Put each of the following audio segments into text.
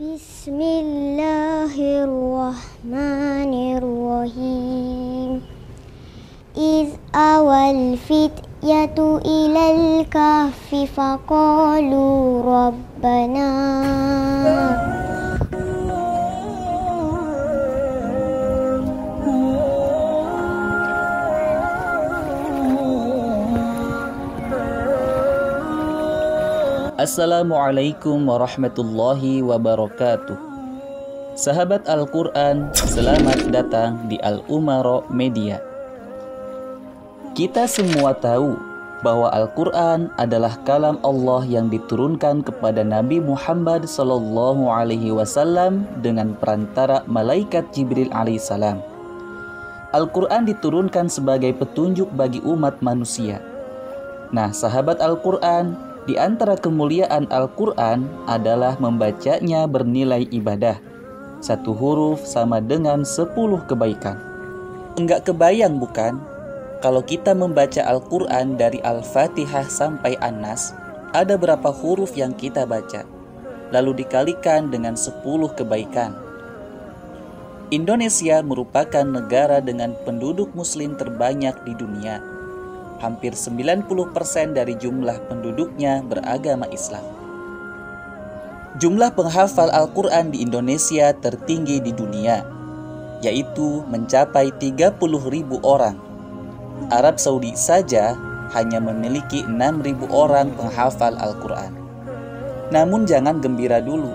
Bismillahirrahmanirrahim. Iz awal fityatu ilal kahfi faqalu rabbana Assalamualaikum warahmatullahi wabarakatuh. Sahabat Al-Quran, selamat datang di Al-Umaro Media. Kita semua tahu bahwa Al-Quran adalah kalam Allah yang diturunkan kepada Nabi Muhammad SAW dengan perantara malaikat Jibril alaihissalam. Al-Quran diturunkan sebagai petunjuk bagi umat manusia. Nah, sahabat Al-Quran, di antara kemuliaan Al-Quran adalah membacanya bernilai ibadah. Satu huruf sama dengan 10 kebaikan. Enggak kebayang bukan? Kalau kita membaca Al-Quran dari Al-Fatihah sampai An-Nas, ada berapa huruf yang kita baca? Lalu dikalikan dengan 10 kebaikan. Indonesia merupakan negara dengan penduduk muslim terbanyak di dunia. Hampir 90% dari jumlah penduduknya beragama Islam. Jumlah penghafal Al-Quran di Indonesia tertinggi di dunia, yaitu mencapai 30.000 orang. Arab Saudi saja hanya memiliki 6.000 orang penghafal Al-Quran. Namun jangan gembira dulu.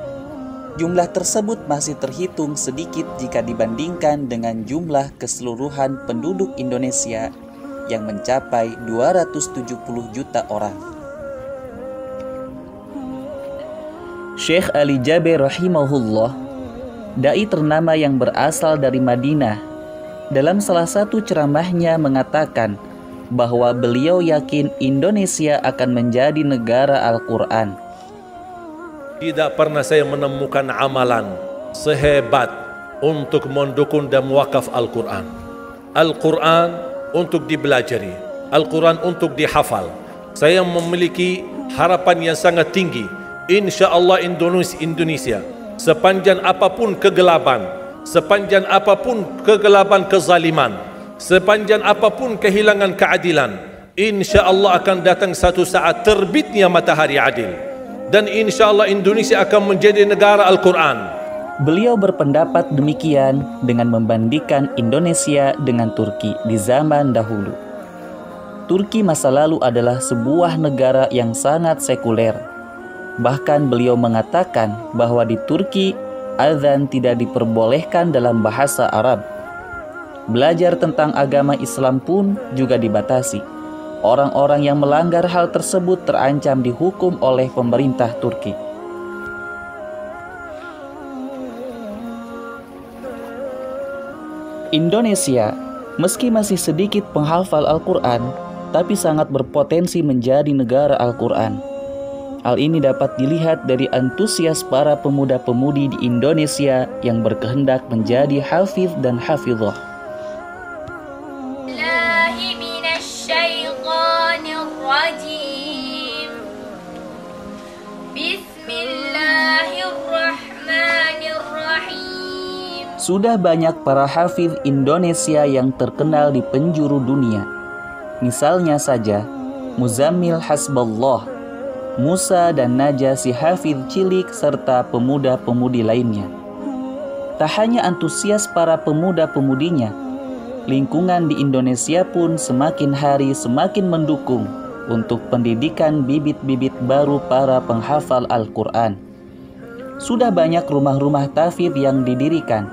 Jumlah tersebut masih terhitung sedikit jika dibandingkan dengan jumlah keseluruhan penduduk Indonesia yang mencapai 270 juta orang. Syekh Ali Jaber rahimahullah, dai ternama yang berasal dari Madinah, dalam salah satu ceramahnya mengatakan bahwa beliau yakin Indonesia akan menjadi negara Al-Quran. Tidak pernah saya menemukan amalan sehebat untuk mendukung dan mewakaf Al-Quran. Al-Quran untuk dibelajari, Al-Quran untuk dihafal. Saya memiliki harapan yang sangat tinggi. Insya Allah Indonesia, sepanjang apapun kegelapan, sepanjang apapun kegelapan kezaliman, sepanjang apapun kehilangan keadilan, insya Allah akan datang satu saat terbitnya matahari adil. Dan insya Allah Indonesia akan menjadi negara Al-Quran. Beliau berpendapat demikian dengan membandingkan Indonesia dengan Turki di zaman dahulu. Turki masa lalu adalah sebuah negara yang sangat sekuler. Bahkan beliau mengatakan bahwa di Turki, azan tidak diperbolehkan dalam bahasa Arab. Belajar tentang agama Islam pun juga dibatasi. Orang-orang yang melanggar hal tersebut terancam dihukum oleh pemerintah Turki. Indonesia, meski masih sedikit penghafal Al-Quran, tapi sangat berpotensi menjadi negara Al-Quran. Hal ini dapat dilihat dari antusias para pemuda-pemudi di Indonesia yang berkehendak menjadi hafiz dan hafizah. Sudah banyak para hafiz Indonesia yang terkenal di penjuru dunia. Misalnya saja, Muzammil Hasballah, Musa dan Najah si hafiz cilik serta pemuda-pemudi lainnya. Tak hanya antusias para pemuda-pemudinya, lingkungan di Indonesia pun semakin hari semakin mendukung untuk pendidikan bibit-bibit baru para penghafal Al-Quran. Sudah banyak rumah-rumah tahfidz yang didirikan,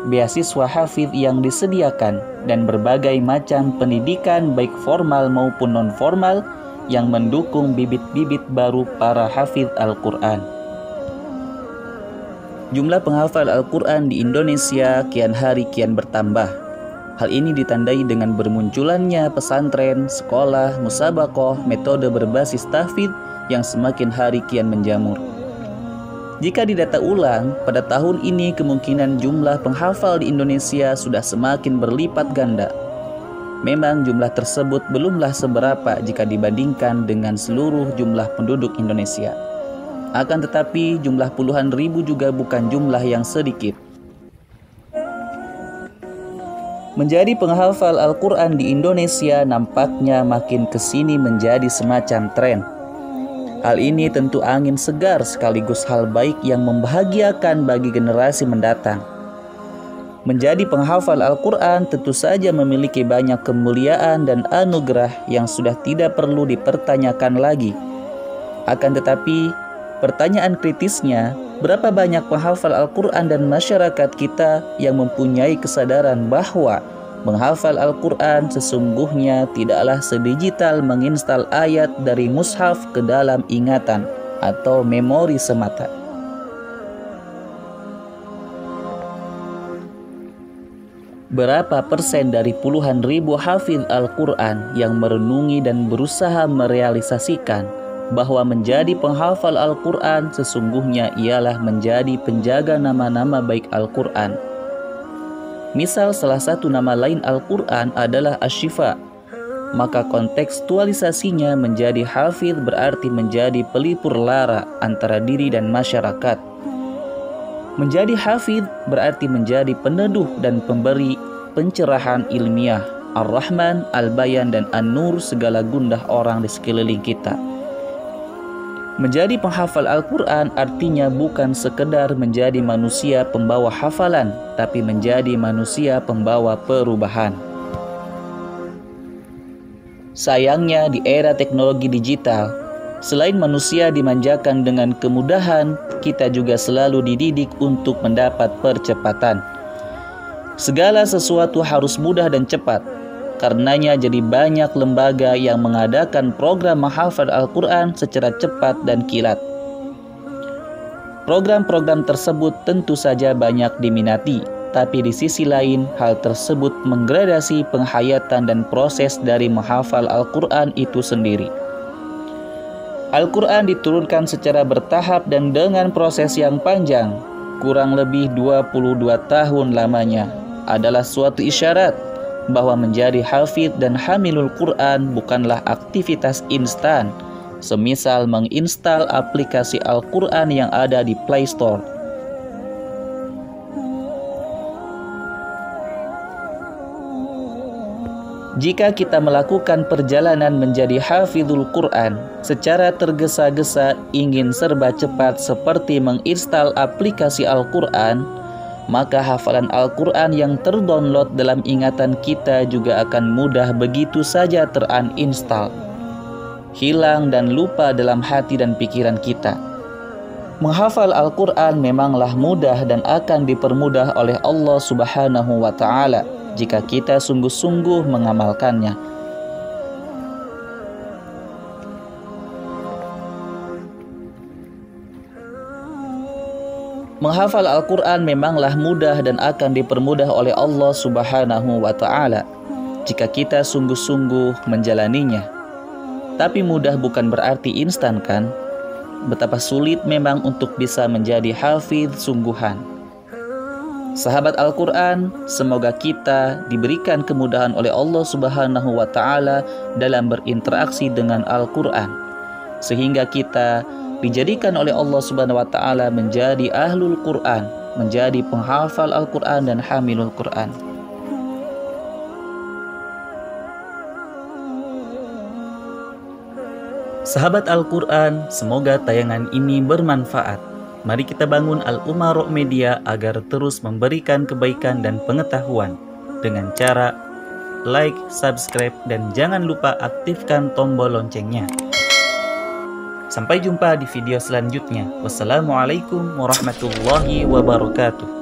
beasiswa hafidz yang disediakan, dan berbagai macam pendidikan baik formal maupun non-formal yang mendukung bibit-bibit baru para hafidz Al-Quran. Jumlah penghafal Al-Quran di Indonesia kian hari kian bertambah. Hal ini ditandai dengan bermunculannya pesantren, sekolah, musabakoh, metode berbasis tahfidz yang semakin hari kian menjamur. Jika didata ulang, pada tahun ini kemungkinan jumlah penghafal di Indonesia sudah semakin berlipat ganda. Memang jumlah tersebut belumlah seberapa jika dibandingkan dengan seluruh jumlah penduduk Indonesia. Akan tetapi jumlah puluhan ribu juga bukan jumlah yang sedikit. Menjadi penghafal Al-Quran di Indonesia nampaknya makin kesini menjadi semacam tren. Hal ini tentu angin segar sekaligus hal baik yang membahagiakan bagi generasi mendatang. Menjadi penghafal Al-Quran tentu saja memiliki banyak kemuliaan dan anugerah yang sudah tidak perlu dipertanyakan lagi. Akan tetapi, pertanyaan kritisnya, berapa banyak penghafal Al-Quran dan masyarakat kita yang mempunyai kesadaran bahwa menghafal Al-Quran sesungguhnya tidaklah sedigital menginstal ayat dari mushaf ke dalam ingatan atau memori semata. Berapa persen dari puluhan ribu hafidz Al-Quran yang merenungi dan berusaha merealisasikan bahwa menjadi penghafal Al-Quran sesungguhnya ialah menjadi penjaga nama-nama baik Al-Quran. Misal salah satu nama lain Al-Quran adalah Asy-Syifa, maka kontekstualisasinya menjadi hafidz berarti menjadi pelipur lara antara diri dan masyarakat. Menjadi hafidz berarti menjadi peneduh dan pemberi pencerahan ilmiah, Ar-Rahman, Al-Bayan, dan An-Nur segala gundah orang di sekeliling kita. Menjadi penghafal Al-Quran artinya bukan sekedar menjadi manusia pembawa hafalan, tapi menjadi manusia pembawa perubahan. Sayangnya di era teknologi digital, selain manusia dimanjakan dengan kemudahan, kita juga selalu dididik untuk mendapat percepatan. Segala sesuatu harus mudah dan cepat. Karenanya jadi banyak lembaga yang mengadakan program menghafal Al-Quran secara cepat dan kilat. Program-program tersebut tentu saja banyak diminati, tapi di sisi lain hal tersebut menggradasi penghayatan dan proses dari menghafal Al-Quran itu sendiri. Al-Quran diturunkan secara bertahap dan dengan proses yang panjang, kurang lebih 22 tahun lamanya, adalah suatu isyarat bahwa menjadi hafidz dan hamilul Quran bukanlah aktivitas instan, semisal menginstal aplikasi Al-Quran yang ada di Play Store. Jika kita melakukan perjalanan menjadi hafizul Quran secara tergesa-gesa ingin serba cepat seperti menginstal aplikasi Al-Quran, maka hafalan Al-Quran yang terdownload dalam ingatan kita juga akan mudah begitu saja teruninstall, hilang dan lupa dalam hati dan pikiran kita. Menghafal Al-Quran memanglah mudah dan akan dipermudah oleh Allah Subhanahu wa Ta'ala jika kita sungguh-sungguh mengamalkannya. Menghafal Al-Quran memanglah mudah dan akan dipermudah oleh Allah Subhanahu wa Ta'ala jika kita sungguh-sungguh menjalaninya. Tapi mudah bukan berarti instan, kan? Betapa sulit memang untuk bisa menjadi hafidz sungguhan. Sahabat Al-Quran, semoga kita diberikan kemudahan oleh Allah Subhanahu wa Ta'ala dalam berinteraksi dengan Al-Quran, sehingga kita dijadikan oleh Allah Subhanahu wa Ta'ala menjadi ahlul Quran, menjadi penghafal Al-Quran dan hamilul Quran. Sahabat Al-Quran, semoga tayangan ini bermanfaat. Mari kita bangun Al-Umaro Media agar terus memberikan kebaikan dan pengetahuan dengan cara like, subscribe, dan jangan lupa aktifkan tombol loncengnya. Sampai jumpa di video selanjutnya. Wassalamualaikum warahmatullahi wabarakatuh.